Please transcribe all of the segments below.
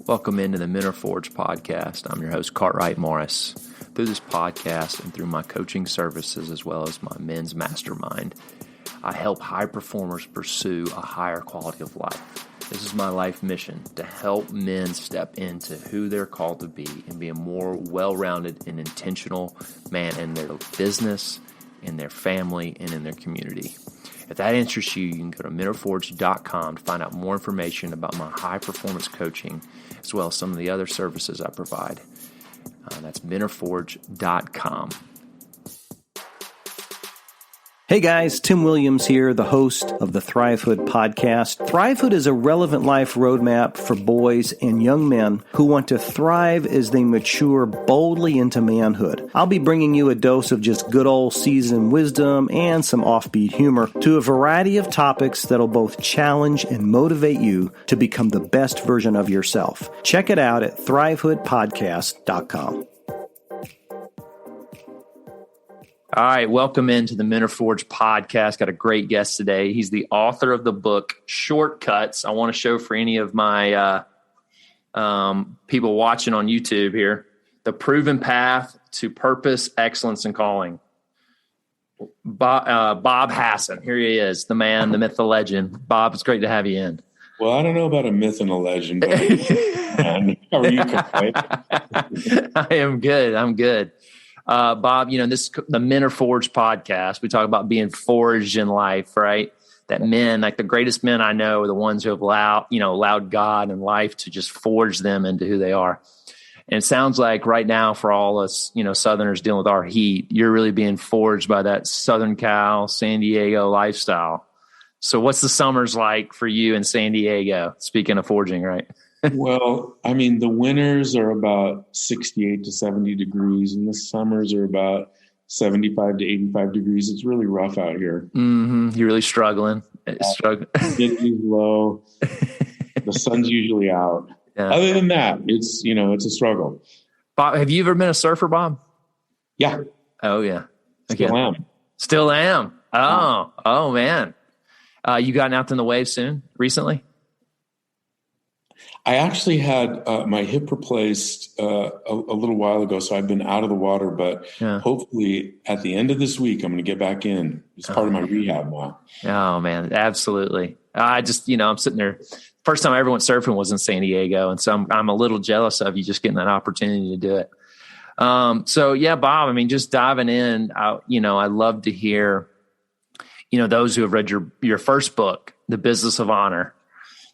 Welcome into the Men Are Forged podcast. I'm your host, Cartwright Morris. Through this podcast and through my coaching services, as well as my men's mastermind, I help high performers pursue a higher quality of life. This is my life mission, to help men step into who they're called to be and be a more well-rounded and intentional man in their business, in their family, and in their community. If that interests you, you can go to menarforged.com to find out more information about my high-performance coaching, as well as some of the other services I provide. That's menarforged.com. Hey guys, Tim Williams here, the host of the Thrivehood podcast. Thrivehood is a relevant life roadmap for boys and young men who want to thrive as they mature boldly into manhood. I'll be bringing you a dose of just good old seasoned wisdom and some offbeat humor to a variety of topics that'll both challenge and motivate you to become the best version of yourself. Check it out at thrivehoodpodcast.com. All right, welcome into the Men Are Forged podcast. Got a great guest today. He's the author of the book, Shortcuts. I want to show for any of my people watching on YouTube here, The Proven Path to Purpose, Excellence, and Calling. Bob Hasson, here he is, the man, the myth, the legend. Bob, it's great to have you in. Well, I don't know about a myth and a legend, but how are you, Cartwright? I am good. I'm good. Bob, the Men Are Forged podcast, we talk about being forged in life, right? That men, like the greatest men I know, are the ones who have allowed God and life to just forge them into who they are. And it sounds like right now for all us, Southerners dealing with our heat, you're really being forged by that Southern Cal, San Diego lifestyle. So what's the summers like for you in San Diego? Speaking of forging, right? Well, I mean, the winters are about 68 to 70 degrees, and the summers are about 75 to 85 degrees. It's really rough out here. Mm-hmm. You're really struggling. Humidity's low. The sun's usually out. Yeah. Other than that, it's a struggle. Bob, have you ever been a surfer, Bob? Yeah. Oh, yeah. Still am. Oh, man. You gotten out in the waves recently? I actually had my hip replaced a little while ago, so I've been out of the water, but hopefully at the end of this week, I'm going to get back in. It's part of my rehab now. Oh, man, absolutely. I just, I'm sitting there. First time I ever went surfing was in San Diego, and so I'm a little jealous of you just getting that opportunity to do it. So, yeah, Bob, I mean, just diving in, I'd love to hear, those who have read your first book, The Business of Honor,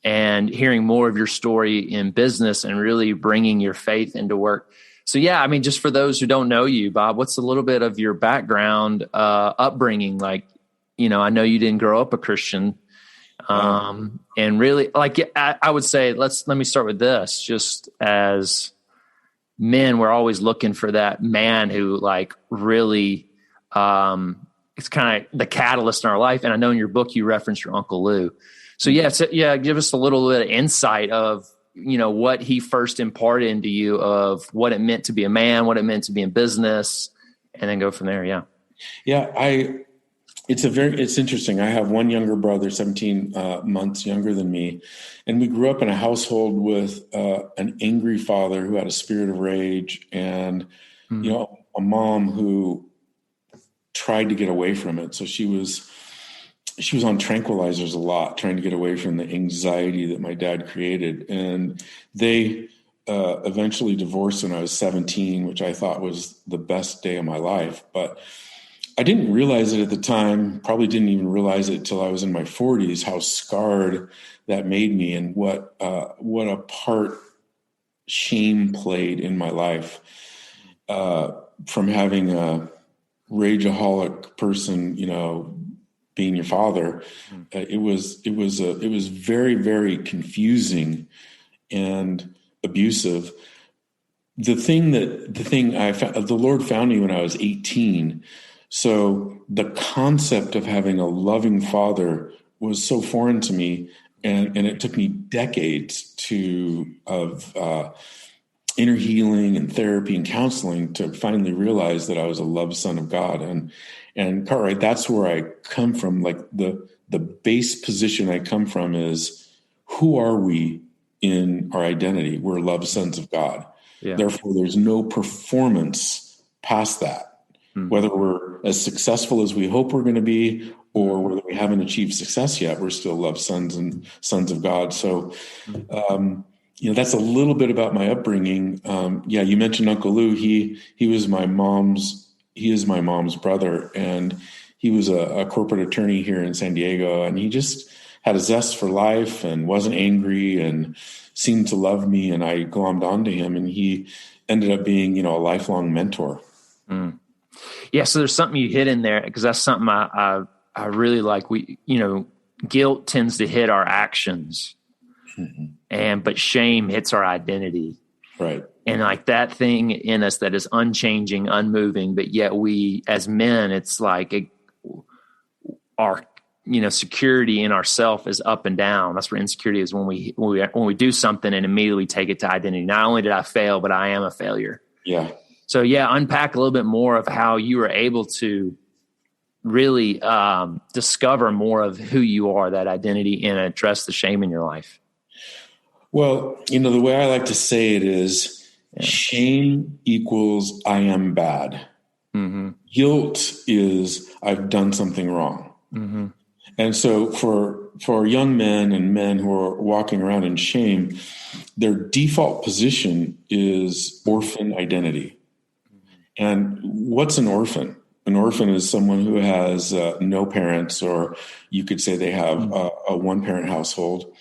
and hearing more of your story in business and really bringing your faith into work. So, yeah, I mean, just for those who don't know you, Bob, what's a little bit of your background, upbringing? Like, I know you didn't grow up a Christian. And really, I would say, let me start with this. Just as men, we're always looking for that man who really, it's kind of the catalyst in our life. And I know in your book, you referenced your Uncle Lou. So give us a little bit of insight of, what he first imparted into you of what it meant to be a man, what it meant to be in business, and then go from there. Yeah. Yeah. It's interesting. I have one younger brother, 17 months younger than me. And we grew up in a household with an angry father who had a spirit of rage and, a mom who tried to get away from it. So she was on tranquilizers a lot, trying to get away from the anxiety that my dad created. And they eventually divorced when I was 17, which I thought was the best day of my life. But I didn't realize it at the time, probably didn't even realize it till I was in my 40s, how scarred that made me and what a part shame played in my life. From having a rageaholic person, being your father, it was very, very confusing and abusive. The Lord found me when I was 18. So the concept of having a loving father was so foreign to me, and it took me decades of inner healing and therapy and counseling to finally realize that I was a loved son of God. And Cartwright, that's where I come from. Like the base position I come from is, who are we in our identity. We're loved sons of God. Yeah. Therefore, there's no performance past that. Whether we're as successful as we hope we're going to be, or whether we haven't achieved success yet, we're still loved sons of God. So, that's a little bit about my upbringing. You mentioned Uncle Lou. He is my mom's brother, and he was a corporate attorney here in San Diego, and he just had a zest for life and wasn't angry and seemed to love me. And I glommed onto him, and he ended up being, a lifelong mentor. Yeah. So there's something you hit in there, because that's something I really like. Guilt tends to hit our actions, but shame hits our identity. Right. And like that thing in us that is unchanging, unmoving, but yet we, as men, it's like our, security in ourself is up and down. That's where insecurity is, when we do something and immediately take it to identity. Not only did I fail, but I am a failure. Yeah. So unpack a little bit more of how you were able to really discover more of who you are, that identity, and address the shame in your life. Well, the way I like to say it is shame equals I am bad. Guilt is I've done something wrong. And so for young men and men who are walking around in shame, their default position is orphan identity. And what's an orphan? An orphan is someone who has no parents, or you could say they have a one-parent household.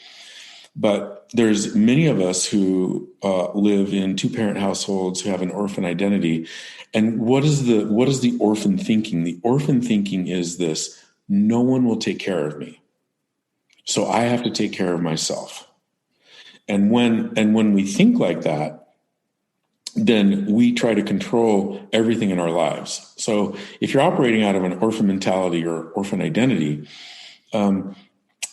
But there's many of us who live in two-parent households who have an orphan identity. And what is the orphan thinking? The orphan thinking is this: no one will take care of me, so I have to take care of myself. And when we think like that, then we try to control everything in our lives. So if you're operating out of an orphan mentality or orphan identity,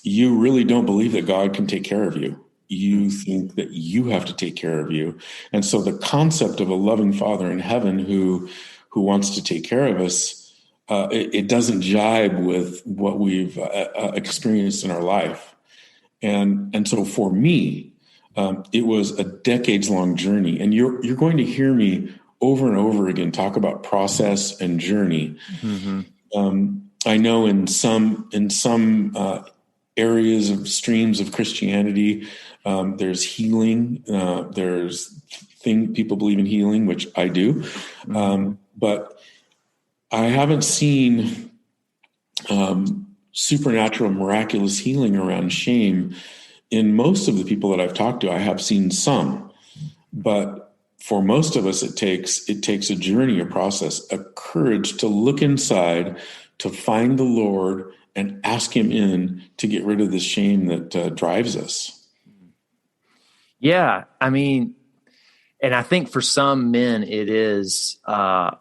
you really don't believe that God can take care of you. You think that you have to take care of you. And so the concept of a loving Father in heaven who wants to take care of us, it doesn't jibe with what we've experienced in our life. And so for me, it was a decades-long journey. And you're going to hear me over and over again talk about process and journey. I know in some areas of streams of Christianity, there's healing. There's people believe in healing, which I do. But I haven't seen supernatural, miraculous healing around shame. In most of the people that I've talked to, I have seen some, but for most of us, it takes a journey, a process, a courage to look inside, to find the Lord and ask Him in to get rid of the shame that drives us. Yeah. I mean, and I think for some men, it is, I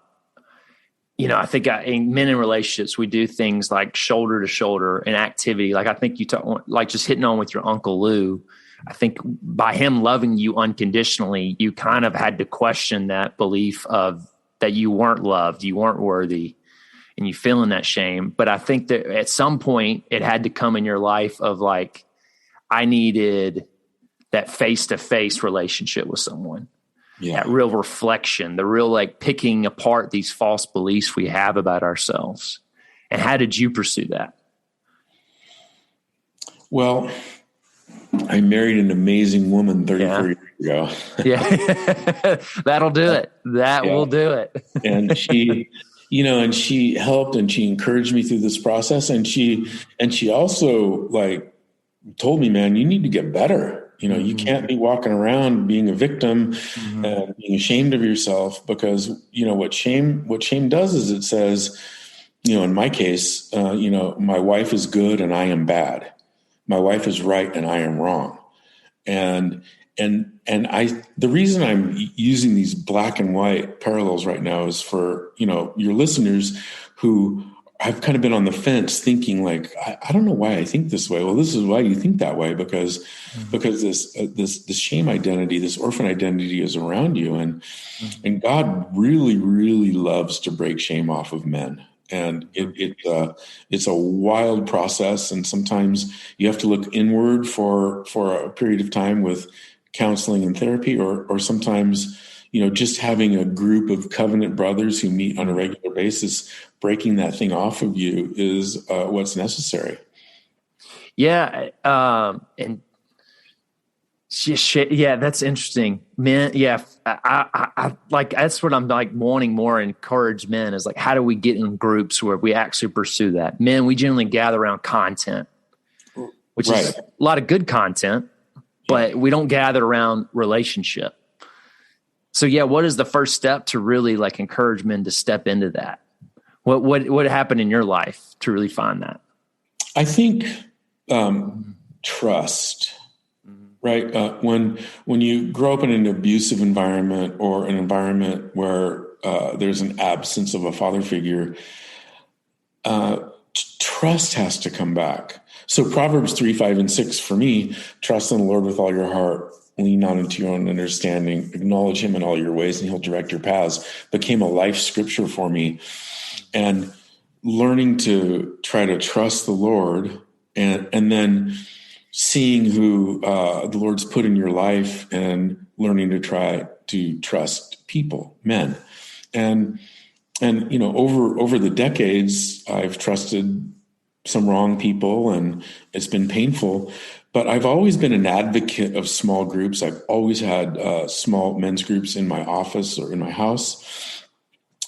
think in men in relationships, we do things like shoulder to shoulder and activity. Like I think you talk, like just hitting on with your Uncle Lou. I think by him loving you unconditionally, you kind of had to question that belief of that you weren't loved, you weren't worthy, and you feeling that shame. But I think that at some point it had to come in your life of like, I needed that face-to-face relationship with someone. Yeah. That real reflection, the real like picking apart these false beliefs we have about ourselves. And how did you pursue that? Well, I married an amazing woman 34 years ago. Yeah. That'll do it. That will do it. And she, and she helped and she encouraged me through this process. And she also like told me, man, you need to get better. You can't be walking around being a victim and being ashamed of yourself, because, what shame does is it says, in my case, my wife is good and I am bad. My wife is right and I am wrong. And the reason I'm using these black and white parallels right now is for, your listeners who I've kind of been on the fence thinking like, I don't know why I think this way. Well, this is why you think that way, because this shame identity, this orphan identity is around you. And God really, really loves to break shame off of men. And it's a wild process. And sometimes you have to look inward for a period of time with counseling and therapy, or sometimes, just having a group of covenant brothers who meet on a regular basis, breaking that thing off of you is what's necessary. Yeah. And yeah, that's interesting, man. Yeah. I like, that's what I'm like wanting more, encourage men is like, how do we get in groups where we actually pursue that? Men, we generally gather around content, which is a lot of good content, but we don't gather around relationship. So yeah, what is the first step to really like encourage men to step into that? What happened in your life to really find that? I think trust, right? When you grow up in an abusive environment or an environment where there's an absence of a father figure, trust has to come back. So Proverbs 3, 5, and 6 for me: trust in the Lord with all your heart, lean not into your own understanding, acknowledge him in all your ways, and he'll direct your paths, became a life scripture for me. And learning to try to trust the Lord, and then seeing who the Lord's put in your life, and learning to try to trust people, men. And over the decades, I've trusted some wrong people, and it's been painful. But I've always been an advocate of small groups. I've always had small men's groups in my office or in my house.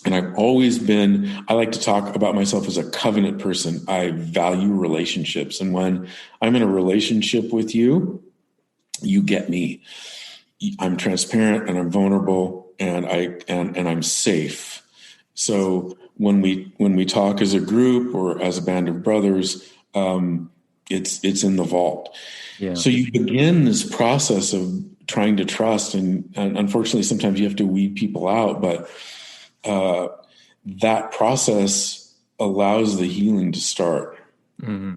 And I've always been, I like to talk about myself as a covenant person. I value relationships. And when I'm in a relationship with you, you get me. I'm transparent and I'm vulnerable, and I'm safe. So when we talk as a group or as a band of brothers, it's in the vault. Yeah. So you begin this process of trying to trust, and unfortunately, sometimes you have to weed people out, but that process allows the healing to start. Mm-hmm.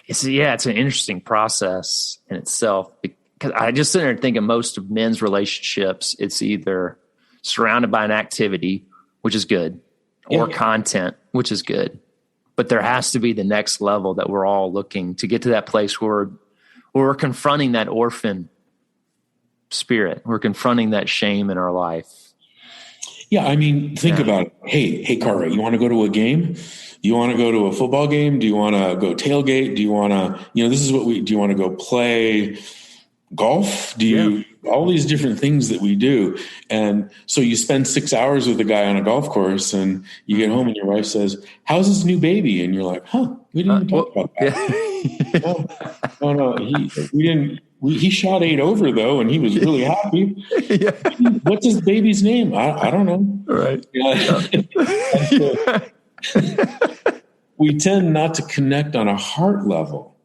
It's an interesting process in itself, because I just sit there and think of most of men's relationships, it's either surrounded by an activity, which is good, or content, which is good. But there has to be the next level that we're all looking to get to, that place where we're confronting that orphan spirit. We're confronting that shame in our life. Yeah, I mean, think about it. Hey, Cartwright, you want to go to a game? You want to go to a football game? Do you want to go tailgate? Do you want to, this is what do you want to go play golf? All these different things that we do. And so you spend 6 hours with a guy on a golf course, and you get home and your wife says, how's this new baby? And you're like, we didn't even talk about that. No, he shot 8 over though, and he was really happy. Yeah. What's his baby's name? I don't know. Right. We tend not to connect on a heart level,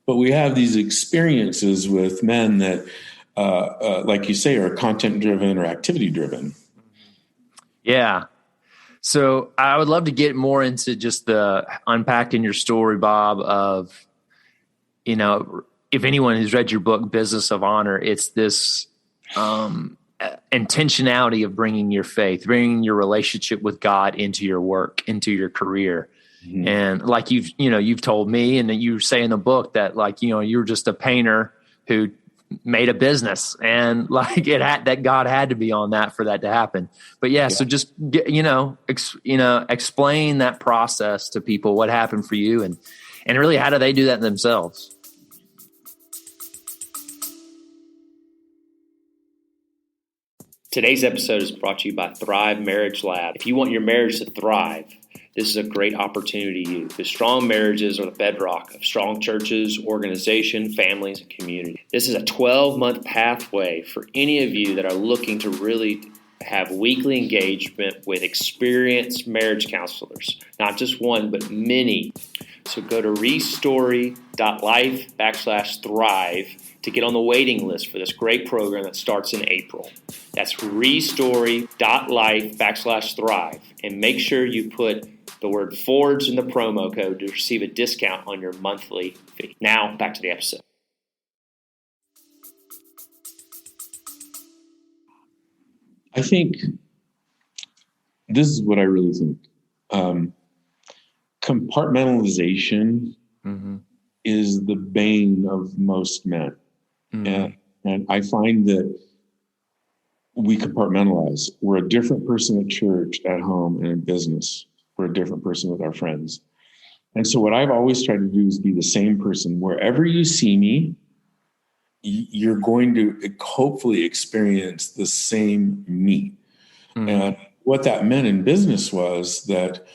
but we have these experiences with men that, like you say, are content driven or activity driven. Yeah. So I would love to get more into just the unpacking your story, Bob, of, if anyone who's read your book, Business of Honor, it's this intentionality of bringing your faith, bringing your relationship with God into your work, into your career. Mm-hmm. And like you've told me, and you say in the book that you were just a painter who made a business, and that God had to be on that for that to happen. But so just explain that process to people, what happened for you, and really how do they do that themselves? Today's episode is brought to you by Thrive Marriage Lab. If you want your marriage to thrive, this is a great opportunity to you, because strong marriages are the bedrock of strong churches, organization, families, and community. This is a 12-month pathway for any of you that are looking to really have weekly engagement with experienced marriage counselors, not just one, but many. So go to restory.life/thrive to get on the waiting list for this great program that starts in April. That's restory.life/thrive. And make sure you put the word Forge in the promo code to receive a discount on your monthly fee. Now, back to the episode. I think this is what I really think. compartmentalization is the bane of most men. And I find that we compartmentalize. We're a different person at church, at home, and in business. We're a different person with our friends. And so what I've always tried to do is be the same person. Wherever you see me, you're going to hopefully experience the same me. And what that meant in business was that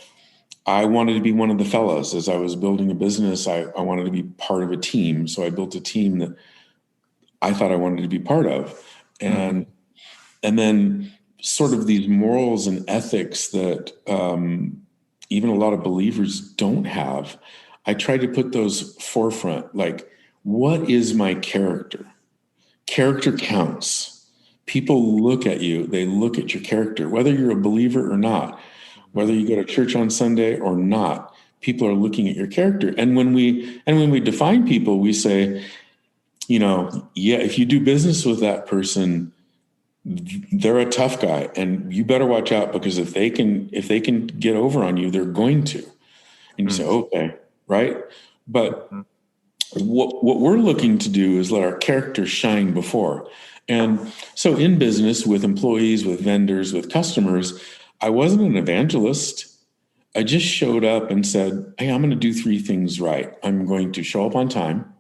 I wanted to be one of the fellows. As I was building a business, I wanted to be part of a team. So I built a team that I thought I wanted to be part of. And then sort of these morals and ethics that even a lot of believers don't have, I tried to put those forefront. Like, what is my character? Character counts. People look at you. They look at your character, whether you're a believer or not, whether you go to church on Sunday or not. People are looking at your character. And when we define people, we say, if you do business with that person, they're a tough guy, and you better watch out, because if they can get over on you, they're going to. And you say, okay, right? But what we're looking to do is let our character shine before. And so in business, with employees, with vendors, with customers, I wasn't an evangelist. I just showed up and said, hey, I'm going to do 3 things right. I'm going to show up on time.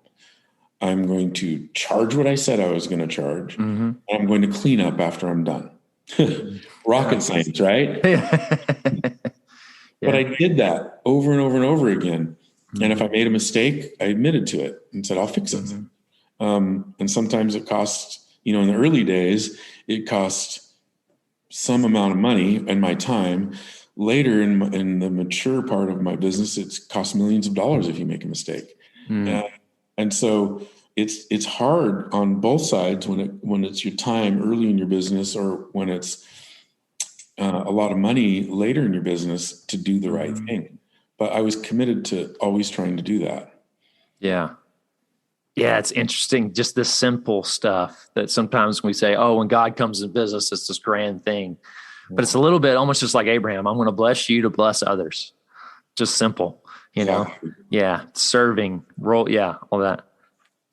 I'm going to charge what I said I was going to charge. And I'm going to clean up after I'm done. Rocket science, right? But I did that over and over and over again. And if I made a mistake, I admitted to it and said, I'll fix it. And sometimes it cost, in the early days, it cost some amount of money and my time. Later in the mature part of my business, it's cost millions of dollars if you make a mistake. And so it's hard on both sides when it's your time early in your business, or when it's a lot of money later in your business, to do the right thing. But I was committed to always trying to do that. Yeah. Yeah, it's interesting. Just this simple stuff that sometimes we say, oh, when God comes in business, it's this grand thing. But it's a little bit almost just like Abraham. I'm going to bless you to bless others. Just simple, know? Yeah. Serving, role. Yeah. All that.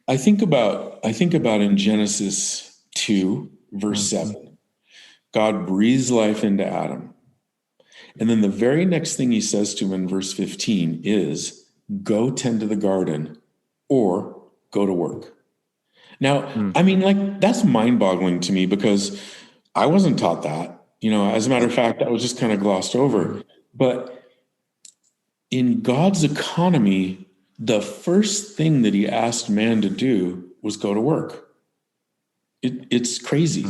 I think about in Genesis 2, verse 7, God breathes life into Adam. And then the very next thing he says to him in verse 15 is, go tend to the garden or go to work. Now, I mean, that's mind-boggling to me, because I wasn't taught that. As a matter of fact, that was just kind of glossed over. But in God's economy, the first thing that he asked man to do was go to work. It's crazy.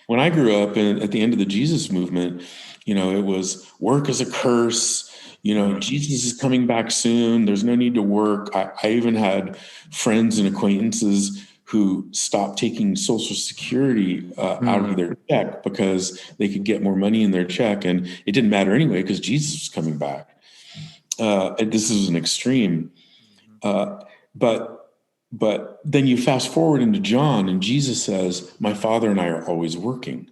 When I grew up at the end of the Jesus movement, it was work is a curse. Jesus is coming back soon. There's no need to work. I even had friends and acquaintances who stopped taking Social Security out of their check because they could get more money in their check. And it didn't matter anyway, because Jesus was coming back. This is an extreme. But then you fast forward into John, and Jesus says, my Father and I are always working.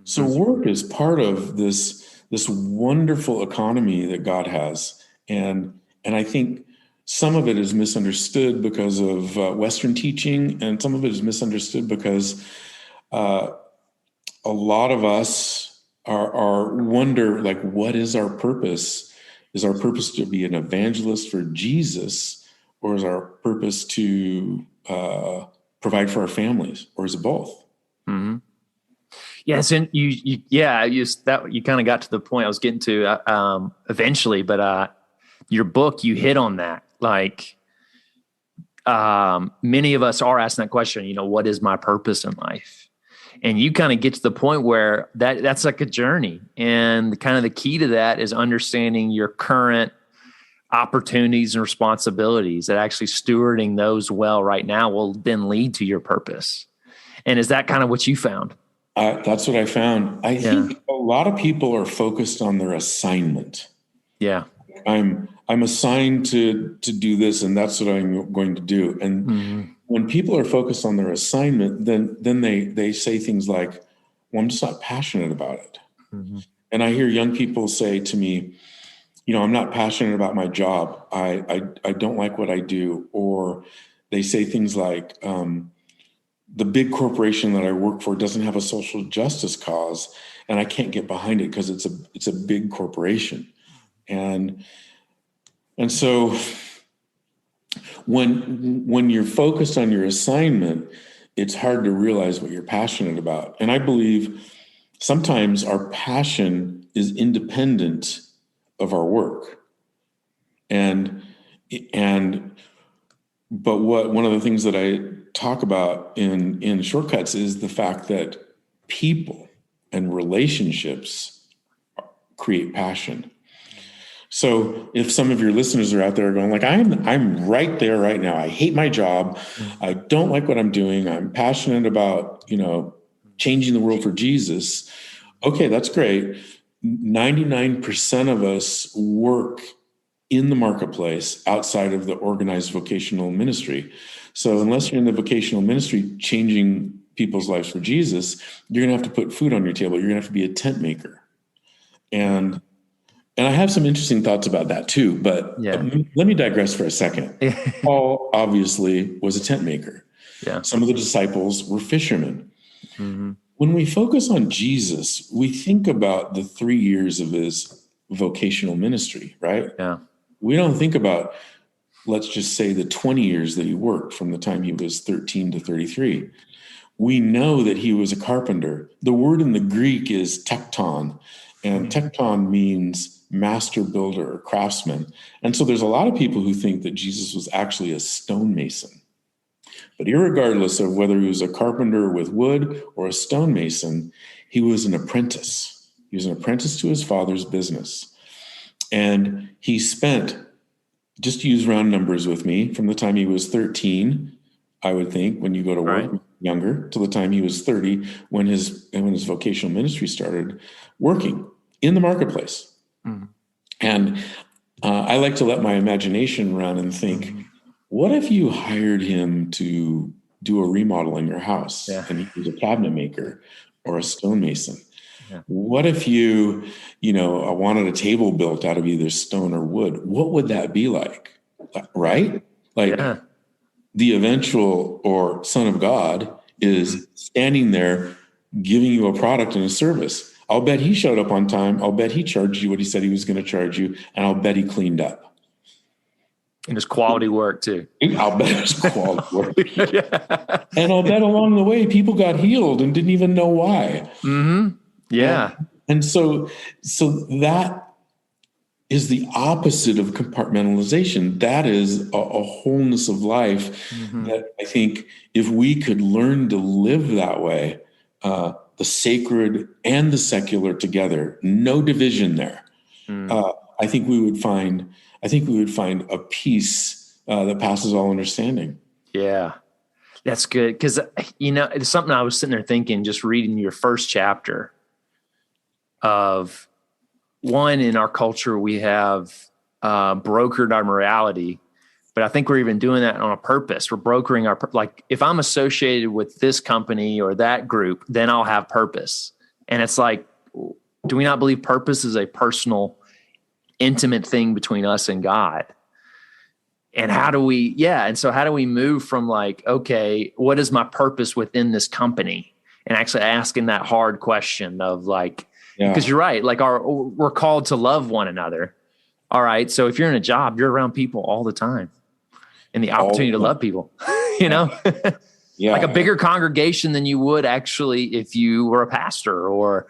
So work is part of this wonderful economy that God has. And I think some of it is misunderstood because of Western teaching, and some of it is misunderstood because a lot of us are wonder, like, what is our purpose? Is our purpose to be an evangelist for Jesus, or is our purpose to provide for our families, or is it both? Yes, and you kind of got to the point I was getting to eventually, but your book, you hit on that. Like, many of us are asking that question, what is my purpose in life? And you kind of get to the point where that's like a journey. And kind of the key to that is understanding your current opportunities and responsibilities, that actually stewarding those well right now will then lead to your purpose. And is that kind of what you found? That's what I found. I think a lot of people are focused on their assignment. Yeah. I'm assigned to do this, and that's what I'm going to do. And when people are focused on their assignment, then they say things like, well, I'm just not passionate about it. And I hear young people say to me, I'm not passionate about my job. I don't like what I do. Or they say things like, the big corporation that I work for doesn't have a social justice cause, and I can't get behind it because it's a big corporation. And so when you're focused on your assignment, it's hard to realize what you're passionate about. And I believe sometimes our passion is independent of our work. But one of the things that I talk about in Shortcuts is the fact that people and relationships create passion. So if some of your listeners are out there going like, I'm right there right now. I hate my job. I don't like what I'm doing. I'm passionate about, changing the world for Jesus. Okay, that's great. 99% of us work in the marketplace outside of the organized vocational ministry. So unless you're in the vocational ministry changing people's lives for Jesus, you're going to have to put food on your table. You're going to have to be a tent maker. And I have some interesting thoughts about that too, but let me digress for a second. Paul obviously was a tent maker. Yeah. Some of the disciples were fishermen. Mm-hmm. When we focus on Jesus, we think about the 3 years of his vocational ministry, right? Yeah. We don't think about, let's just say, the 20 years that he worked from the time he was 13 to 33. We know that he was a carpenter. The word in the Greek is tekton, and tekton means master builder or craftsman. And so there's a lot of people who think that Jesus was actually a stonemason. But irregardless of whether he was a carpenter with wood or a stonemason, he was an apprentice. He was an apprentice to his father's business. And he spent, just to use round numbers with me, from the time he was 13, I would think, when you go to work, right, younger, to the time he was 30, when his vocational ministry started, working in the marketplace. Mm-hmm. And I like to let my imagination run and think, what if you hired him to do a remodel in your house, and he was a cabinet maker or a stonemason? Yeah. What if you wanted a table built out of either stone or wood? What would that be like? Right? The eventual or Son of God is standing there giving you a product and a service. I'll bet he showed up on time. I'll bet he charged you what he said he was going to charge you. And I'll bet he cleaned up. And it's quality work too. I'll bet it was quality work. Yeah. And I'll bet along the way, people got healed and didn't even know why. Mm-hmm. Yeah. And so that is the opposite of compartmentalization. That is a wholeness of life that I think if we could learn to live that way, the sacred and the secular together, no division there. I think we would find a peace that passes all understanding. Yeah, that's good. Because, it's something I was sitting there thinking, just reading your first chapter of one, in our culture, we have brokered our morality, but I think we're even doing that on a purpose. We're brokering like, if I'm associated with this company or that group, then I'll have purpose. And it's like, do we not believe purpose is a personal, intimate thing between us and God? And how do we move from like, okay, what is my purpose within this company? And actually asking that hard question of like, because you're right, like we're called to love one another. All right. So if you're in a job, you're around people all the time, and the opportunity to love people, like a bigger congregation than you would actually if you were a pastor or,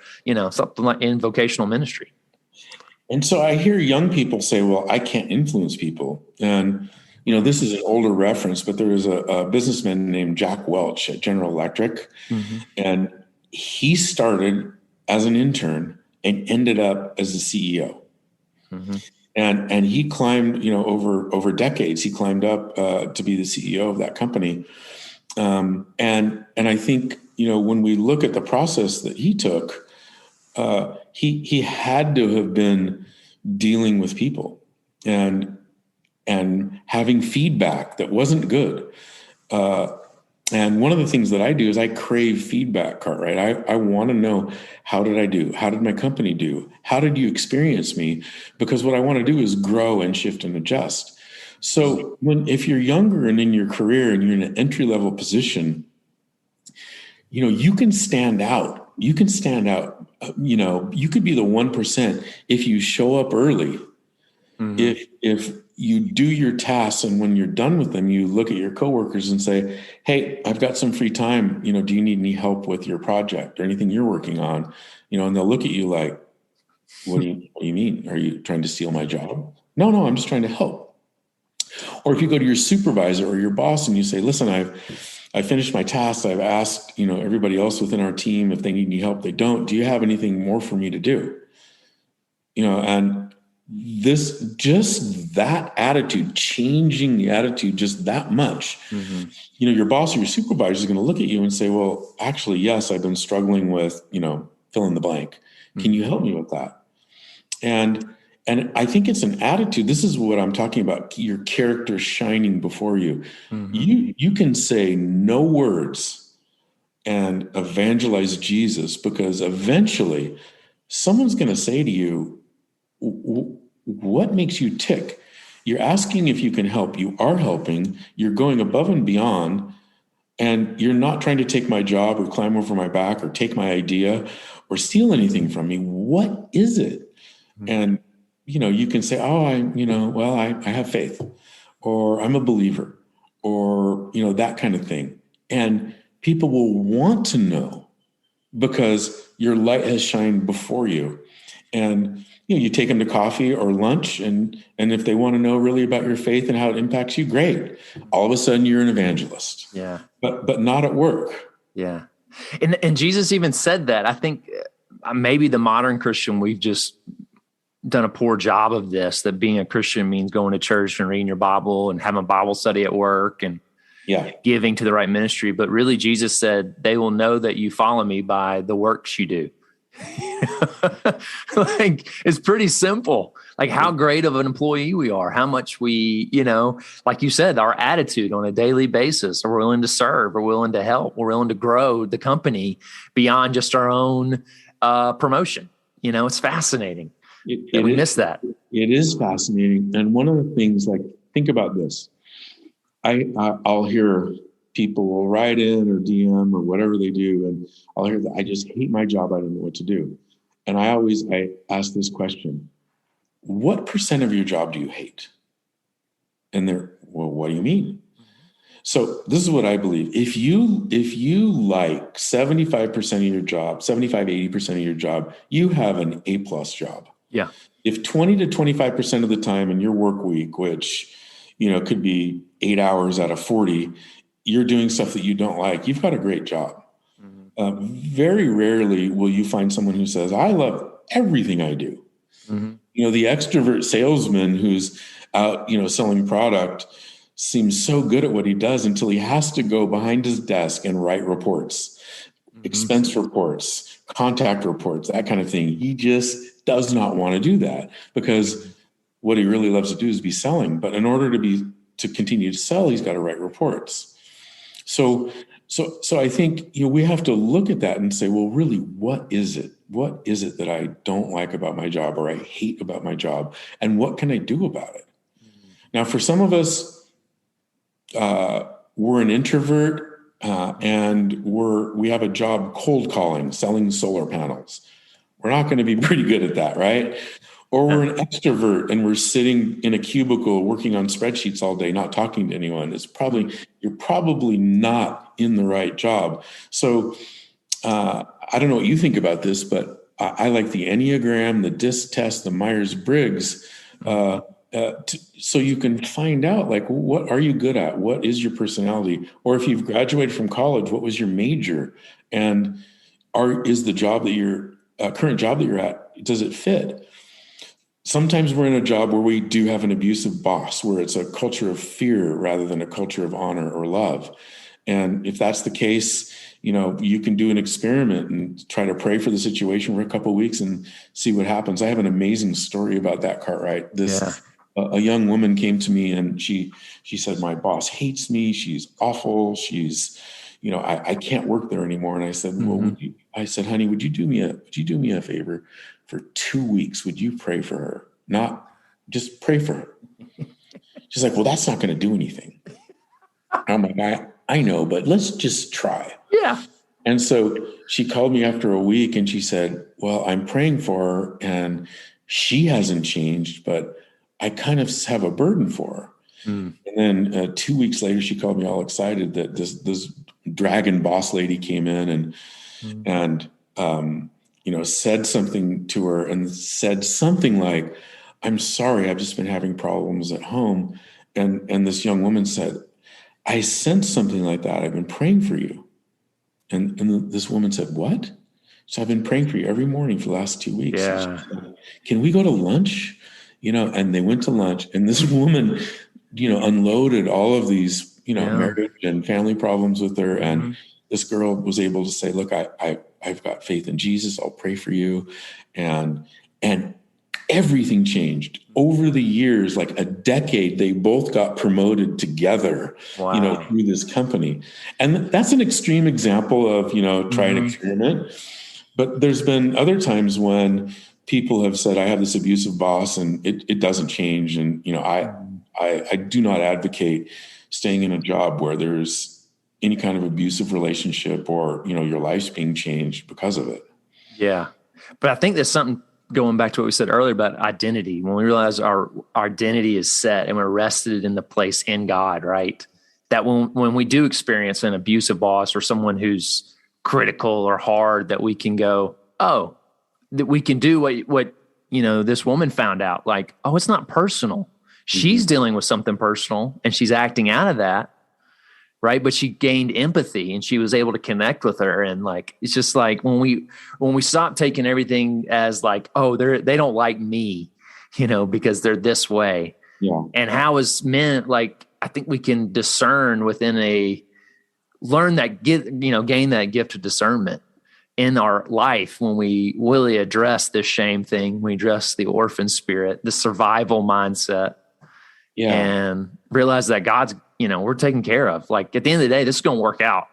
something like in vocational ministry. And so I hear young people say, well, I can't influence people. And, this is an older reference, but there was a businessman named Jack Welch at General Electric. Mm-hmm. And he started as an intern and ended up as the CEO. Mm-hmm. And he climbed, over decades, he climbed up to be the CEO of that company. And I think, when we look at the process that he took, he had to have been dealing with people and having feedback that wasn't good. And one of the things that I do is I crave feedback, Cartwright. I want to know, how did I do? How did my company do? How did you experience me? Because what I want to do is grow and shift and adjust. So if you're younger and in your career and you're in an entry-level position, you can stand out. You can stand out. You could be the 1% if you show up early. Mm-hmm. If you do your tasks, and when you're done with them, you look at your coworkers and say, "Hey, I've got some free time. Do you need any help with your project or anything you're working on?" And they'll look at you like, what do you mean? Are you trying to steal my job? No, I'm just trying to help. Or if you go to your supervisor or your boss and you say, "Listen, I finished my tasks. I've asked, everybody else within our team if they need any help. They don't. Do you have anything more for me to do?" And that attitude, changing the attitude just that much, mm-hmm. Your boss or your supervisor is going to look at you and say, "Well, actually, yes, I've been struggling with, fill in the blank. Can mm-hmm. you help me with that?" And I think it's an attitude. This is what I'm talking about. Your character shining before you. Mm-hmm. You can say no words and evangelize Jesus, because eventually someone's going to say to you, "What makes you tick?" You're asking if you can help. You are helping. You're going above and beyond. And you're not trying to take my job or climb over my back or take my idea or steal anything from me. What is it? Mm-hmm. And you can say, "Oh, I have faith," or "I'm a believer," or, that kind of thing. And people will want to know because your light has shined before you. And, you take them to coffee or lunch, and if they want to know really about your faith and how it impacts you, great. All of a sudden you're an evangelist. Yeah. But not at work. Yeah. And Jesus even said that. I think maybe the modern Christian, we've just done a poor job of this, that being a Christian means going to church and reading your Bible and having a Bible study at work and giving to the right ministry. But really, Jesus said, "They will know that you follow me by the works you do." Like, it's pretty simple. Like, how great of an employee we are, how much we, like you said, our attitude on a daily basis, are willing to serve, we're willing to help, we're willing to grow the company beyond just our own promotion. It's fascinating. We miss that. It is fascinating. And one of the things, like, think about this. I'll hear people will write in or DM or whatever they do, and I'll hear that, "I just hate my job. I don't know what to do." And I ask this question: what % of your job do you hate? And they're, "Well, what do you mean?" So this is what I believe. If you like 75% of your job, 75-80% of your job, you have an A+ job. Yeah. If 20 to 25% of the time in your work week, which, could be 8 hours out of 40, you're doing stuff that you don't like, you've got a great job. Mm-hmm. Very rarely will you find someone who says, "I love everything I do." Mm-hmm. The extrovert salesman who's out, selling product seems so good at what he does until he has to go behind his desk and write reports, mm-hmm. expense reports, contact reports, that kind of thing. He just does not want to do that, because what he really loves to do is be selling. But in order to continue to sell, he's got to write reports. So I think, we have to look at that and say, well, really, what is it? What is it that I don't like about my job, or I hate about my job? And what can I do about it? Mm-hmm. Now, for some of us, we're an introvert, and we have a job cold calling, selling solar panels. We're not going to be pretty good at that, right? Or we're an extrovert and we're sitting in a cubicle working on spreadsheets all day, not talking to anyone. You're probably not in the right job. So I don't know what you think about this, but I like the Enneagram, the DISC test, the Myers-Briggs, so you can find out, like, what are you good at? What is your personality? Or if you've graduated from college, what was your major? And is the job that current job that you're at, does it fit? Sometimes we're in a job where we do have an abusive boss, where it's a culture of fear rather than a culture of honor or love. And if that's the case, you can do an experiment and try to pray for the situation for a couple of weeks and see what happens. I have an amazing story about that, Cartwright. A young woman came to me and she said, "My boss hates me. She's awful. She's I can't work there anymore. And I said, well, I said, honey, would you do me a favor for 2 weeks? Would you pray for her? Not just pray for her. She's like, well, that's not going to do anything. I'm like, I know, but let's just try. Yeah. And so she called me after a week and she said, well, I'm praying for her and she hasn't changed, but I kind of have a burden for her. And then 2 weeks later, she called me all excited that this dragon boss lady came in and said something to her and said something like, I'm sorry, I've just been having problems at home. And this young woman said, I sensed something like that. I've been praying for you. And this woman said, what? So I've been praying for you every morning for the last 2 weeks. Yeah. Said, can we go to lunch? And they went to lunch and this woman, unloaded all of these, marriage and family problems with her. And this girl was able to say, look, I've got faith in Jesus. I'll pray for you. And everything changed over the years, like a decade. They both got promoted together, through this company. And that's an extreme example of, try and experiment. But there's been other times when people have said, I have this abusive boss and it doesn't change. And, I do not advocate staying in a job where there's any kind of abusive relationship or, your life's being changed because of it. Yeah. But I think there's something going back to what we said earlier about identity. When we realize our identity is set and we're rested in the place in God, right? That when we do experience an abusive boss or someone who's critical or hard, that we can go, oh, that we can do what this woman found out. Like, oh, it's not personal. She's dealing with something personal and she's acting out of that. Right. But she gained empathy and she was able to connect with her. And like, it's just like when we stop taking everything as like, oh, they don't like me, because they're this way. Yeah. And how as men, like, I think we can discern gain that gift of discernment in our life when we really address this shame thing, we address the orphan spirit, the survival mindset. Yeah. And realize that God's, we're taken care of. Like at the end of the day, this is going to work out.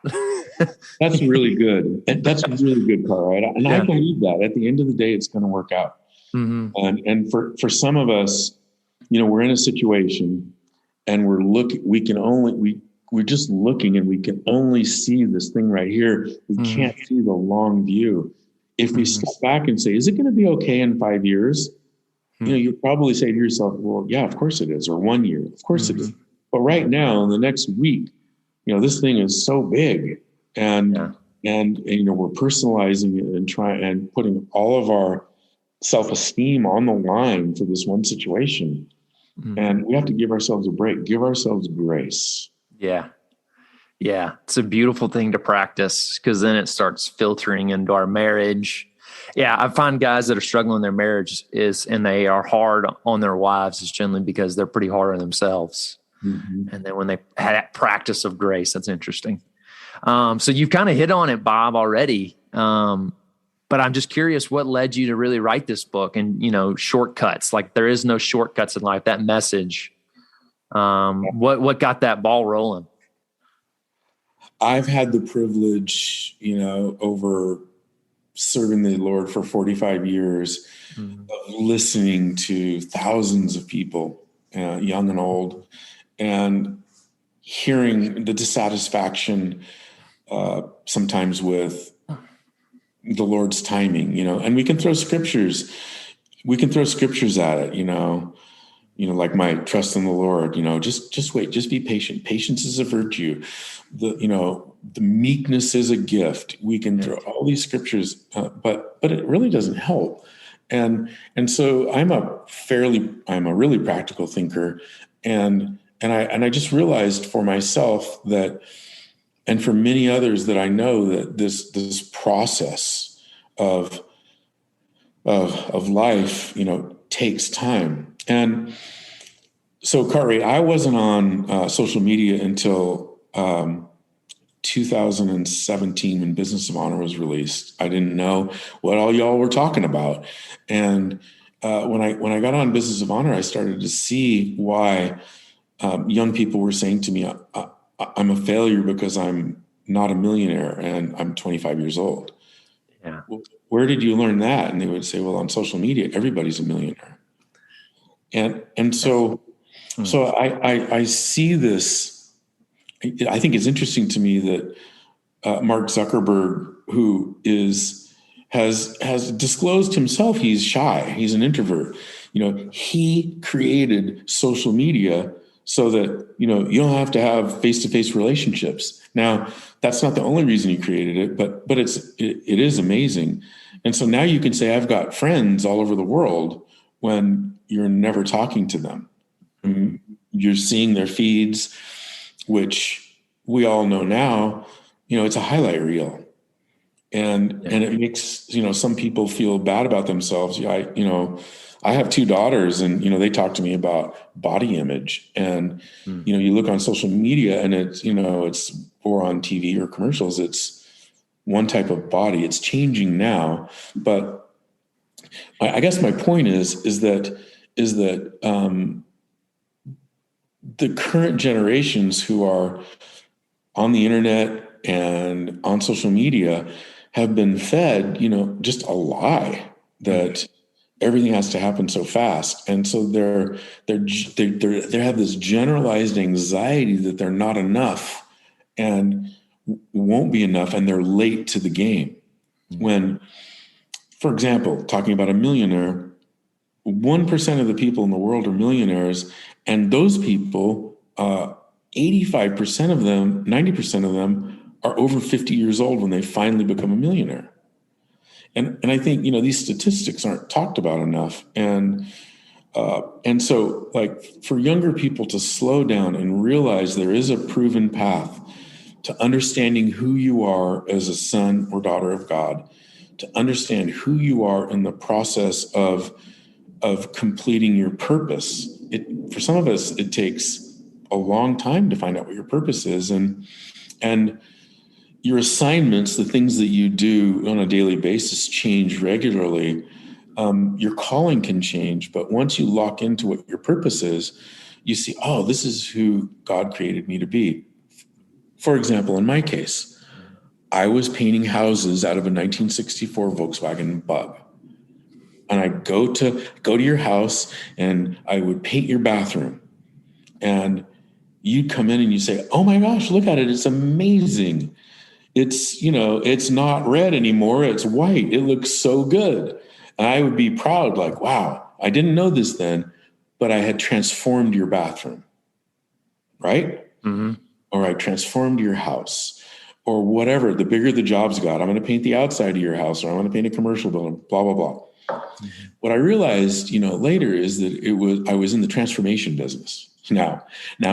That's really good. That's really good, Cartwright. And I believe that at the end of the day, it's going to work out. And for some of us, we're in a situation and we're just looking and we can only see this thing right here. We can't see the long view. If we step back and say, is it going to be okay in 5 years? You'll probably say to yourself, well, yeah, of course it is. Or 1 year, of course it is. But right now, in the next week, this thing is so big, and we're personalizing it and putting all of our self-esteem on the line for this one situation, and we have to give ourselves a break, give ourselves grace. Yeah, it's a beautiful thing to practice because then it starts filtering into our marriage. Yeah, I find guys that are struggling in their marriage and they are hard on their wives is generally because they're pretty hard on themselves. And then when they had that practice of grace, that's interesting. So you've kind of hit on it, Bob, already. But I'm just curious what led you to really write this book and, shortcuts. Like there is no shortcuts in life, that message. What got that ball rolling? I've had the privilege, over serving the Lord for 45 years of listening to thousands of people, young and old, and hearing the dissatisfaction sometimes with the Lord's timing, and we can throw scriptures at it, like my trust in the Lord, just wait, just be patient. Patience is a virtue. The meekness is a gift. We can throw all these scriptures, but it really doesn't help. And so I'm a really practical thinker, and I just realized for myself that, and for many others that I know, that this process of life, takes time. And so, Cartwright, I wasn't on social media until 2017 when Business of Honor was released. I didn't know what all y'all were talking about, and when I got on Business of Honor, I started to see why young people were saying to me, I'm a failure because I'm not a millionaire and I'm 25 years old. Yeah. Well, where did you learn that? And they would say, well, on social media, everybody's a millionaire. And so I see this. I think it's interesting to me that Mark Zuckerberg, who has disclosed himself, he's shy, he's an introvert. He created social media so that, you don't have to have face-to-face relationships. Now, that's not the only reason he created it, but it is amazing. And so now you can say, I've got friends all over the world when you're never talking to them. Mm-hmm. You're seeing their feeds, which we all know now, it's a highlight reel. And it makes, some people feel bad about themselves. I have 2 daughters and, they talk to me about body image and, you look on social media and it's or on TV or commercials, it's one type of body. It's changing now. But I guess my point is that the current generations who are on the internet and on social media have been fed, just a lie that everything has to happen so fast. And so they have this generalized anxiety that they're not enough and won't be enough. And they're late to the game. When, for example, talking about a millionaire, 1% of the people in the world are millionaires. And those people, 85% of them, 90% of them are over 50 years old when they finally become a millionaire. And I think, these statistics aren't talked about enough. And so like for younger people to slow down and realize there is a proven path to understanding who you are as a son or daughter of God, to understand who you are in the process of completing your purpose. For some of us, it takes a long time to find out what your purpose is. And your assignments, the things that you do on a daily basis, change regularly. Your calling can change, but once you lock into what your purpose is, you see, oh, this is who God created me to be. For example, in my case, I was painting houses out of a 1964 Volkswagen Bug. And I'd go to your house and I would paint your bathroom. And you'd come in and you say, oh my gosh, look at it. It's amazing. It's, it's not red anymore. It's white. It looks so good. And I would be proud, like, wow, I didn't know this then, but I had transformed your bathroom, right? Mm-hmm. Or I transformed your house or whatever. The bigger the jobs got, I'm going to paint the outside of your house or I'm going to paint a commercial building, blah, blah, blah. Mm-hmm. What I realized, later is that I was in the transformation business. Now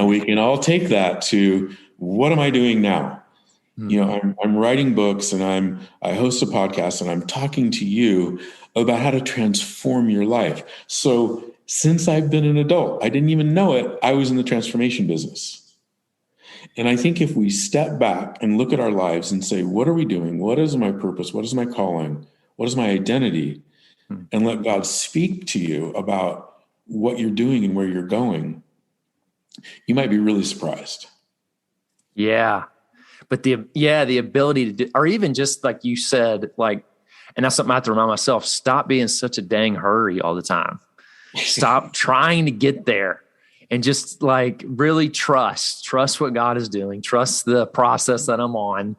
we can all take that to what am I doing now? I'm writing books and I host a podcast and I'm talking to you about how to transform your life. So since I've been an adult, I didn't even know it, I was in the transformation business. And I think if we step back and look at our lives and say, what are we doing? What is my purpose? What is my calling? What is my identity? And let God speak to you about what you're doing and where you're going, you might be really surprised. Yeah. But the ability to do, or even just like you said, like, and that's something I have to remind myself, stop being such a dang hurry all the time. Stop trying to get there and just like really trust what God is doing. Trust the process that I'm on.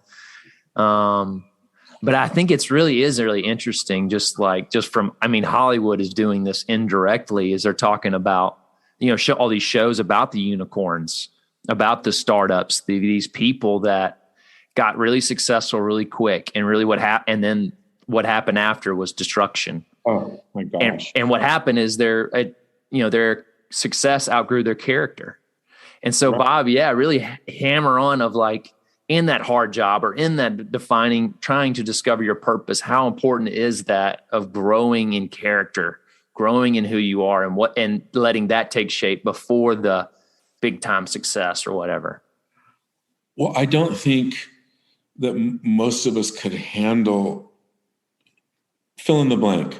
But I think is really interesting. Just from, Hollywood is doing this indirectly as they're talking about, all these shows about the unicorns, about the startups, these people that got really successful really quick, and really what happened after was destruction. Oh my gosh. And what happened is their success outgrew their character. And so, Bob, really hammer on of like in that hard job or in that trying to discover your purpose, how important is that of growing in character, growing in who you are and letting that take shape before the big time success or whatever. Well, I don't think that most of us could handle fill in the blank.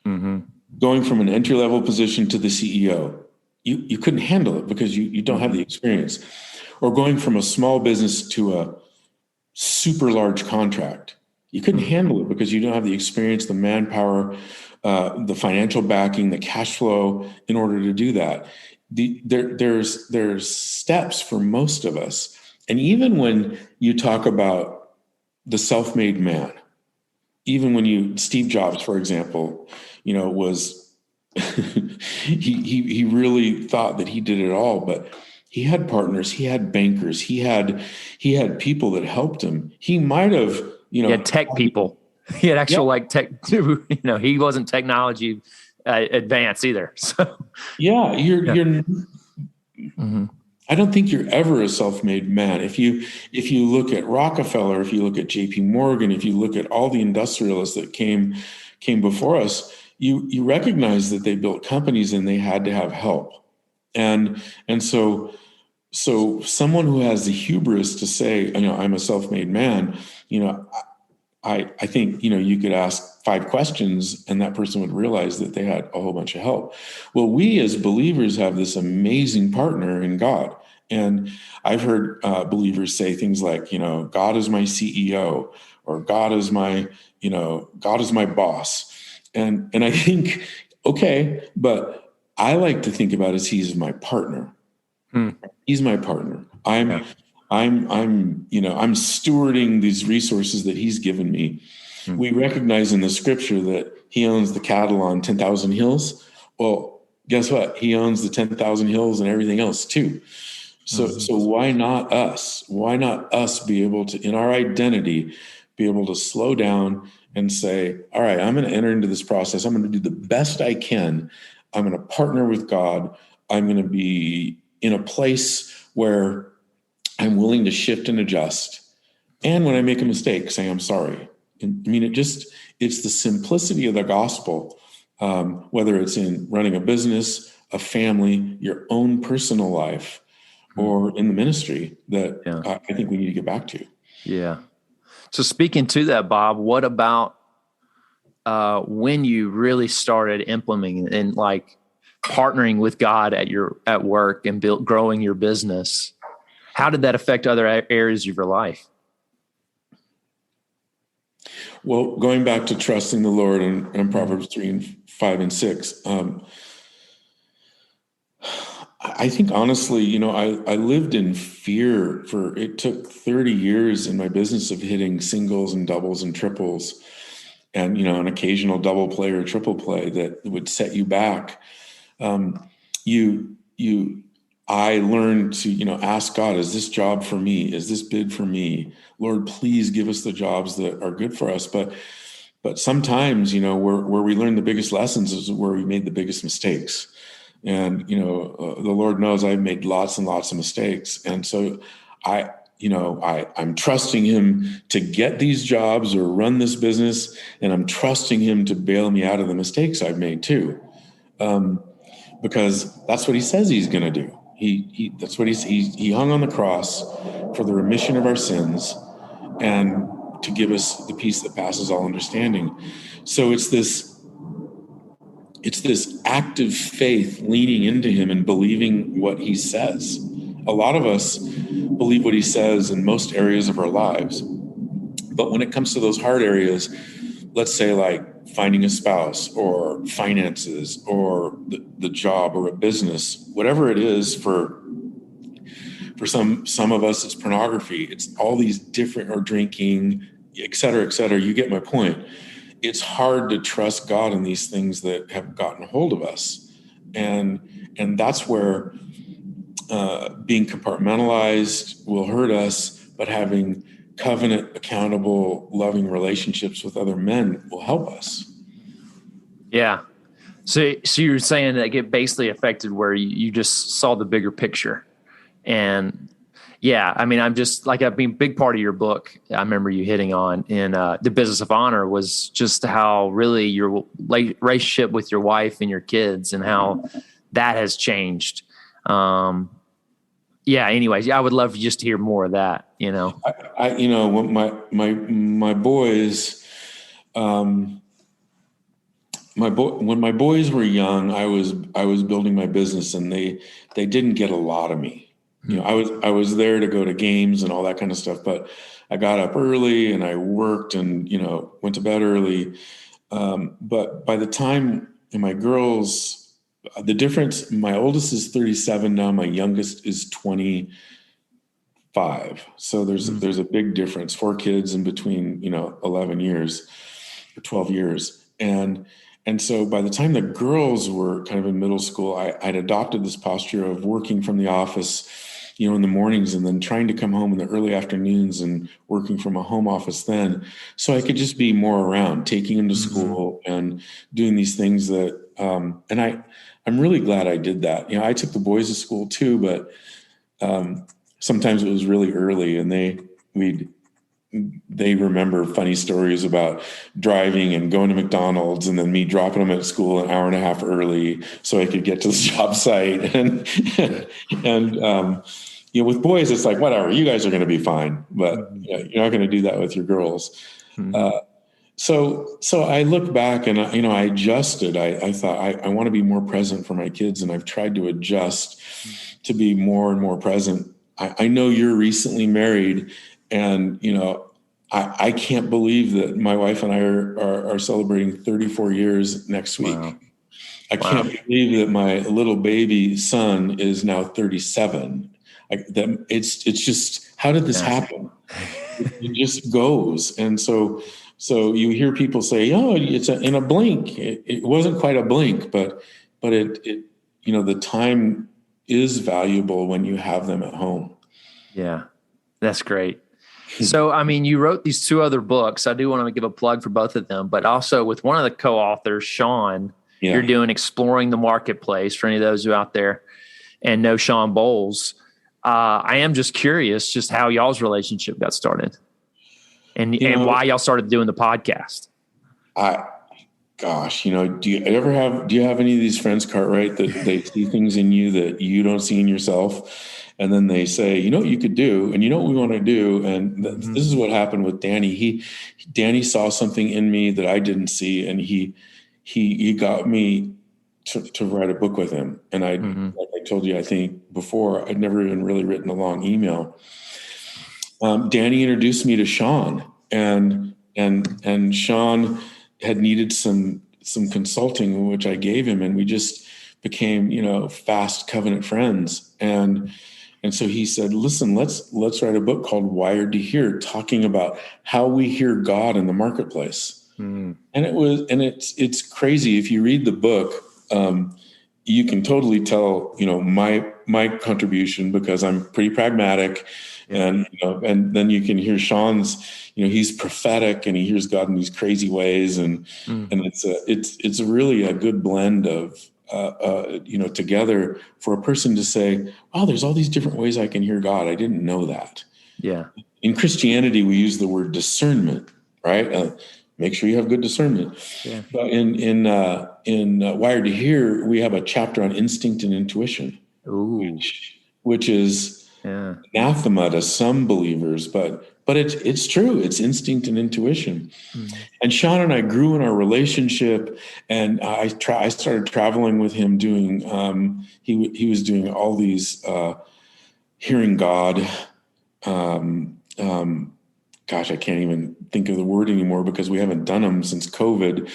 Mm-hmm. Going from an entry-level position to the CEO. You couldn't handle it because you don't have the experience. Or going from a small business to a super large contract. You couldn't handle it because you don't have the experience, the manpower, the financial backing, the cash flow in order to do that. There's steps for most of us. And even when you talk about the self-made man, even when Steve Jobs, for example, was, he really thought that he did it all, but he had partners, he had bankers, he had people that helped him. He might have, he had tech people. He had actual tech, he wasn't technology advanced either. So you're mm-hmm. I don't think you're ever a self-made man. If you look at Rockefeller, if you look at JP Morgan, if you look at all the industrialists that came before us, you recognize that they built companies and they had to have help. And so someone who has the hubris to say, I'm a self-made man, I think, you could ask 5 questions and that person would realize that they had a whole bunch of help. Well, we as believers have this amazing partner in God. And I've heard believers say things like, God is my CEO, or God is my boss. And I think, okay, but I like to think about it as he's my partner. He's my partner. I'm stewarding these resources that he's given me. We recognize in the scripture that he owns the cattle on 10,000 hills. Well, guess what? He owns the 10,000 hills and everything else too. So why not us? Why not us be able to, in our identity, be able to slow down and say, all right, I'm going to enter into this process. I'm going to do the best I can. I'm going to partner with God. I'm going to be in a place where I'm willing to shift and adjust. And when I make a mistake, say, I'm sorry. I mean, it's the simplicity of the gospel, whether it's in running a business, a family, your own personal life, or in the ministry that I think we need to get back to. Yeah. So speaking to that, Bob, what about when you really started implementing and partnering with God at work and growing your business? How did that affect other areas of your life? Well, going back to trusting the Lord and Proverbs 3:5 and 6, I think honestly, I lived in fear it took 30 years in my business of hitting singles and doubles and triples and, an occasional double play or triple play that would set you back. I learned to, ask God, is this job for me? Is this bid for me? Lord, please give us the jobs that are good for us. But sometimes, where we learn the biggest lessons is where we made the biggest mistakes. And, the Lord knows I've made lots and lots of mistakes. And so I'm trusting him to get these jobs or run this business. And I'm trusting him to bail me out of the mistakes I've made too. Because that's what he says he's going to do. That's what he hung on the cross for the remission of our sins and to give us the peace that passes all understanding. So it's this active faith leaning into him and believing what he says. A lot of us believe what he says in most areas of our lives. But when it comes to those hard areas, let's say like finding a spouse or finances or the job or a business, whatever it is for some of us, it's pornography. It's all these different, or drinking, et cetera, et cetera. You get my point. It's hard to trust God in these things that have gotten a hold of us. And that's where being compartmentalized will hurt us, but having covenant, accountable, loving relationships with other men will help us. Yeah. So you're saying that it basically affected where you just saw the bigger picture. And yeah, I mean, big part of your book, I remember you hitting on in The Business of Honor, was just how really your relationship with your wife and your kids and how that has changed. Anyways, I would love just to hear more of that, When my boys, when my boys were young, I was building my business and they didn't get a lot of me. I was there to go to games and all that kind of stuff, but I got up early and I worked and, went to bed early. But by the time my girls, the difference, my oldest is 37 now, my youngest is 25. So there's a big difference, 4 kids in between, 11 years or 12 years. And so by the time the girls were kind of in middle school, I'd adopted this posture of working from the office, in the mornings, and then trying to come home in the early afternoons and working from a home office then, so I could just be more around, taking them to school and doing these things that, and I'm really glad I did that. I took the boys to school too, but sometimes it was really early, and they remember funny stories about driving and going to McDonald's and then me dropping them at school an hour and a half early so I could get to the job site. And with boys, it's like, whatever, you guys are going to be fine, but you're not going to do that with your girls. So I look back and, I adjusted. I thought I want to be more present for my kids, and I've tried to adjust to be more and more present. I know you're recently married, and, I can't believe that my wife and I are celebrating 34 years next week. Wow. I can't believe that my little baby son is now 37. It's just, how did this happen? It just goes. And so you hear people say, oh, it's in a blink. It wasn't quite a blink, but it the time is valuable when you have them at home. Yeah, that's great. So, you wrote these 2 other books. I do want to give a plug for both of them, but also with one of the co-authors, Shawn, you're doing Exploring the Marketplace for any of those who out there and know Shawn bolz. I am just curious just how y'all's relationship got started and why y'all started doing the podcast. Do you have any of these friends, Cartwright, that they see things in you that you don't see in yourself? And then they say, you know what you could do, and you know what we want to do. And this is what happened with Danny. Danny saw something in me that I didn't see, and he got me to write a book with him. And like I told you, I think before, I'd never even really written a long email. Danny introduced me to Shawn, and Shawn had needed some consulting, which I gave him, and we just became, fast covenant friends. And so he said, listen, let's write a book called Wired to Hear, talking about how we hear God in the marketplace. And it's crazy. If you read the book, you can totally tell, my contribution, because I'm pretty pragmatic. And then you can hear Shawn's, he's prophetic and he hears God in these crazy ways. And it's really a good blend of, together for a person to say, wow, there's all these different ways I can hear God. I didn't know that. Yeah. In Christianity, we use the word discernment, right? Make sure you have good discernment. Yeah. But in Wired to Hear, we have a chapter on instinct and intuition, which is anathema to some believers, but it's true. It's instinct and intuition. And Shawn and I grew in our relationship, and I started traveling with him doing, he was doing all these, hearing God, gosh, I can't even think of the word anymore because we haven't done them since COVID,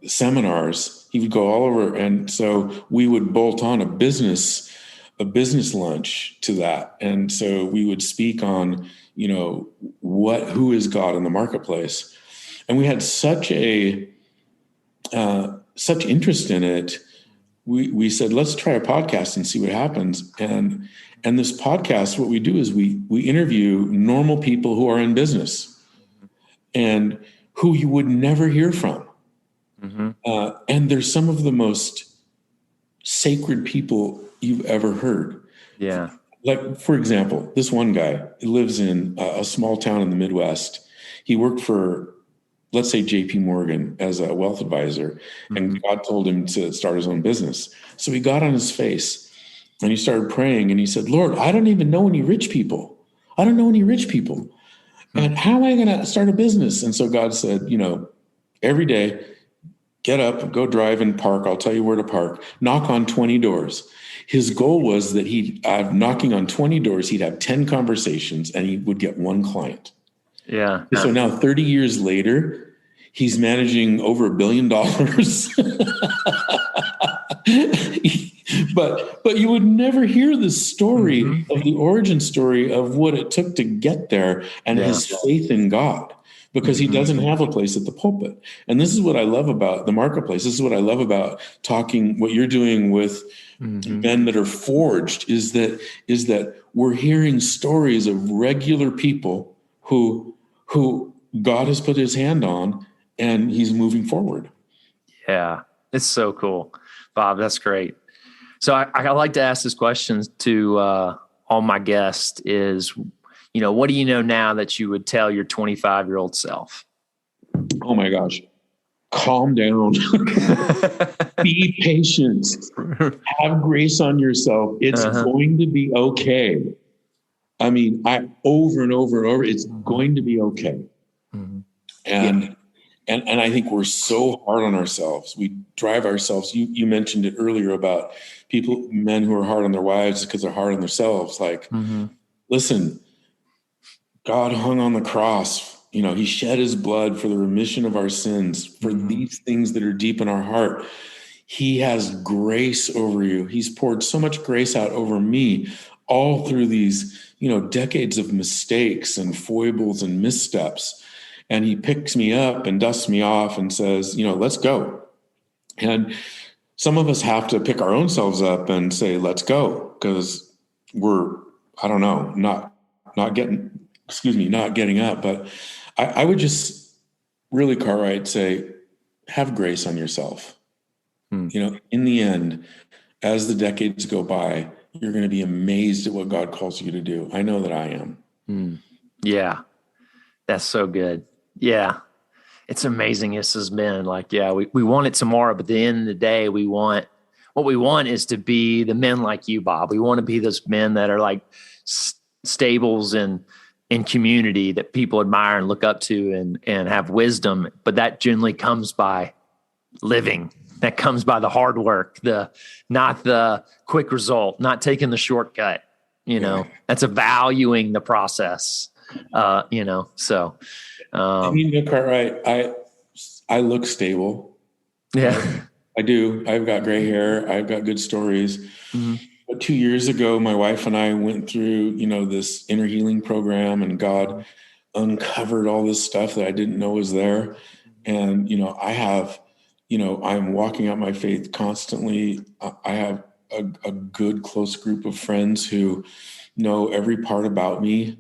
seminars. He would go all over. And so we would bolt on a business lunch to that. And so we would speak on, who is God in the marketplace. And we had such interest in it. We said, let's try a podcast and see what happens. And this podcast, what we do is we interview normal people who are in business and who you would never hear from. And they're some of the most sacred people you've ever heard. Yeah. Like, for example, this one guy lives in a small town in the Midwest. He worked for, let's say, JP Morgan as a wealth advisor, and God told him to start his own business. So he got on his face and he started praying and he said, Lord, I don't even know any rich people. I don't know any rich people. And how am I going to start a business? And so God said, every day, get up, go drive and park. I'll tell you where to park. Knock on 20 doors. his goal was that knocking on 20 doors, he'd have 10 conversations and he would get one client. Yeah. So now 30 years later, he's managing over $1 billion. But you would never hear the story of the origin story of what it took to get there and his faith in God, because he doesn't have a place at the pulpit. And this is what I love about the marketplace. This is what I love about what you're doing with men that are forged, is that we're hearing stories of regular people who God has put his hand on and he's moving forward. Yeah, it's so cool, Bob. That's great. So I like to ask this question to all my guests is, what do you know now that you would tell your 25-year-old self? Oh my gosh. Calm down. Be patient. Have grace on yourself. It's going to be okay. I mean, over and over and over, it's going to be okay. And I think we're so hard on ourselves. We drive ourselves. You mentioned it earlier about men who are hard on their wives because they're hard on themselves. Like, listen, God hung on the cross. He shed his blood for the remission of our sins, for these things that are deep in our heart. He has grace over you. He's poured so much grace out over me all through these, decades of mistakes and foibles and missteps. And he picks me up and dusts me off and says, let's go. And some of us have to pick our own selves up and say, let's go, because we're, not getting up. But I would just really, Cartwright, say, have grace on yourself. In the end, as the decades go by, you're going to be amazed at what God calls you to do. I know that I am. Yeah, that's so good. Yeah, it's amazing. This has been like, we want it tomorrow, but at the end of the day, what we want is to be the men like you, Bob. We want to be those men that are like stables in community that people admire and look up to and have wisdom. But that generally comes by living. That comes by the hard work, not the quick result, not taking the shortcut. That's a valuing the process. So. Cartwright, I look stable. Yeah, I do. I've got gray hair. I've got good stories. But 2 years ago, my wife and I went through, this inner healing program, and God uncovered all this stuff that I didn't know was there. And, I'm walking out my faith constantly. I have a good, close group of friends who know every part about me.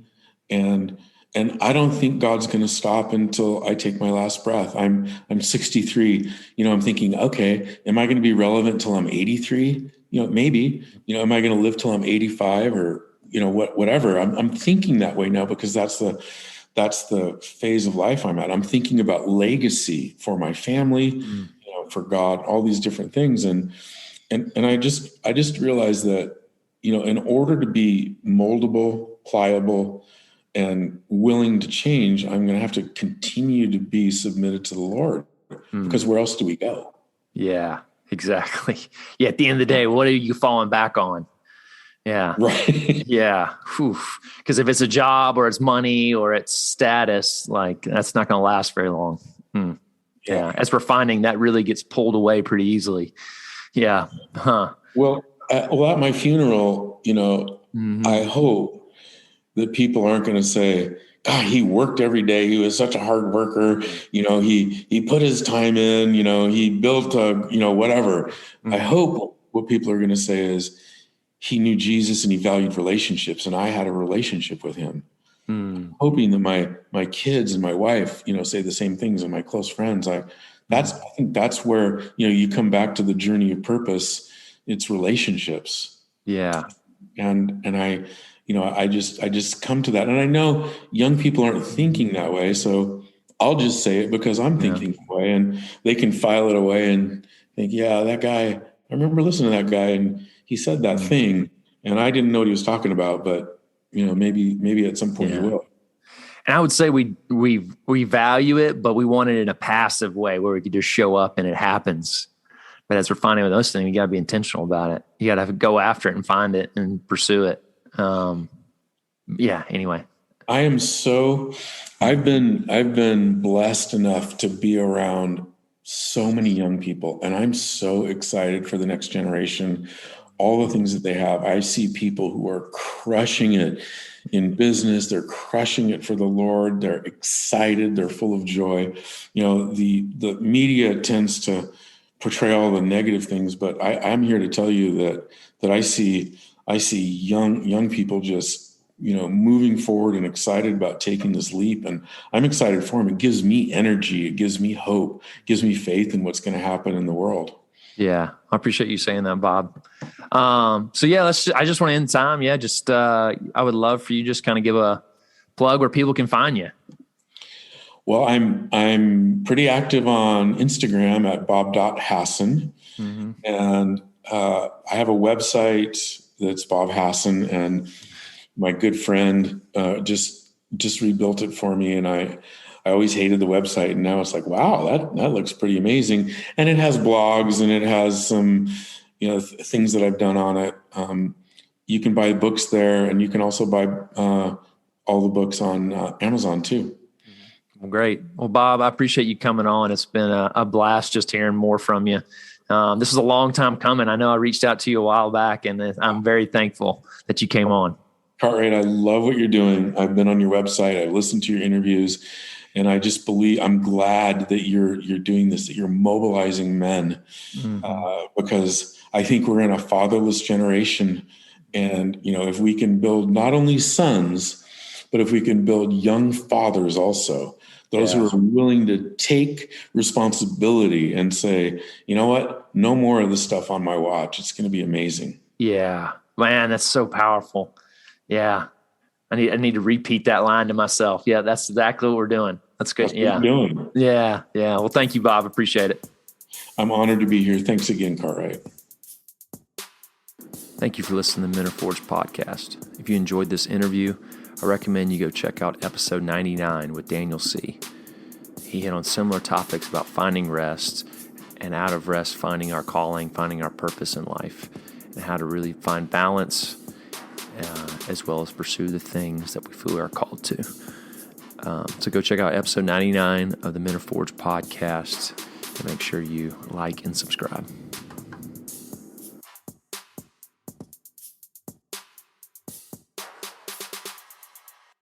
And I don't think God's going to stop until I take my last breath. I'm 63. I'm thinking, okay, am I going to be relevant till I'm 83? Maybe. Am I going to live till I'm 85 or whatever? I'm thinking that way now because that's the phase of life I'm at. I'm thinking about legacy for my family, for God, all these different things, and I just realized that in order to be moldable, pliable, and willing to change, I'm going to have to continue to be submitted to the Lord, because where else do we go? Yeah, exactly. Yeah. At the end of the day, what are you falling back on? Yeah. Right. Yeah. Because if it's a job or it's money or it's status, like that's not going to last very long. Yeah. As we're finding, that really gets pulled away pretty easily. Yeah. Well, at my funeral, I hope that people aren't going to say, God, he worked every day. He was such a hard worker. He put his time in, he built whatever. I hope what people are going to say is he knew Jesus and he valued relationships, and I had a relationship with him. Hoping that my kids and my wife, say the same things, and my close friends. I think that's where, you come back to the journey of purpose. It's relationships. Yeah. And I just come to that. And I know young people aren't thinking that way. So I'll just say it because I'm thinking that way, and they can file it away and think, yeah, that guy, I remember listening to that guy and he said that thing and I didn't know what he was talking about, but maybe at some point you will. And I would say we value it, but we want it in a passive way where we could just show up and it happens. But as we're finding with those things, you got to be intentional about it. You got to go after it and find it and pursue it. Anyway. I've been blessed enough to be around so many young people, and I'm so excited for the next generation, all the things that they have. I see people who are crushing it in business. They're crushing it for the Lord. They're excited. They're full of joy. The media tends to portray all the negative things, but I'm here to tell you that I see young people just, moving forward and excited about taking this leap. And I'm excited for them. It gives me energy. It gives me hope, it gives me faith in what's going to happen in the world. Yeah. I appreciate you saying that, Bob. I just want to end time. Yeah. I would love for you just kind of give a plug where people can find you. Well, I'm pretty active on Instagram at bob.hasson. Mm-hmm. And I have a website that's Bob Hasson, and my good friend just rebuilt it for me. And I always hated the website, and now it's like, wow, that looks pretty amazing. And it has blogs, and it has some, things that I've done on it. You can buy books there, and you can also buy all the books on Amazon too. Well, great. Well, Bob, I appreciate you coming on. It's been a blast just hearing more from you. This is a long time coming. I know I reached out to you a while back, and I'm very thankful that you came on. Cartwright, I love what you're doing. I've been on your website. I've listened to your interviews, and I just I'm glad that you're doing this, that you're mobilizing men, because I think we're in a fatherless generation. And, if we can build not only sons, but if we can build young fathers also, those who are willing to take responsibility and say, you know what, no more of this stuff on my watch. It's going to be amazing. Yeah, man, that's so powerful. Yeah. I need to repeat that line to myself. Yeah. That's exactly what we're doing. That's good. That's what we're doing. Yeah. Yeah. Well, thank you, Bob. Appreciate it. I'm honored to be here. Thanks again, Cartwright. Thank you for listening to the Men Are Forged podcast. If you enjoyed this interview, I recommend you go check out episode 99 with Daniel C. He hit on similar topics about finding rest, and out of rest, finding our calling, finding our purpose in life, and how to really find balance, as well as pursue the things that we feel we are called to. So go check out episode 99 of the Men Are Forged podcast, and make sure you like and subscribe.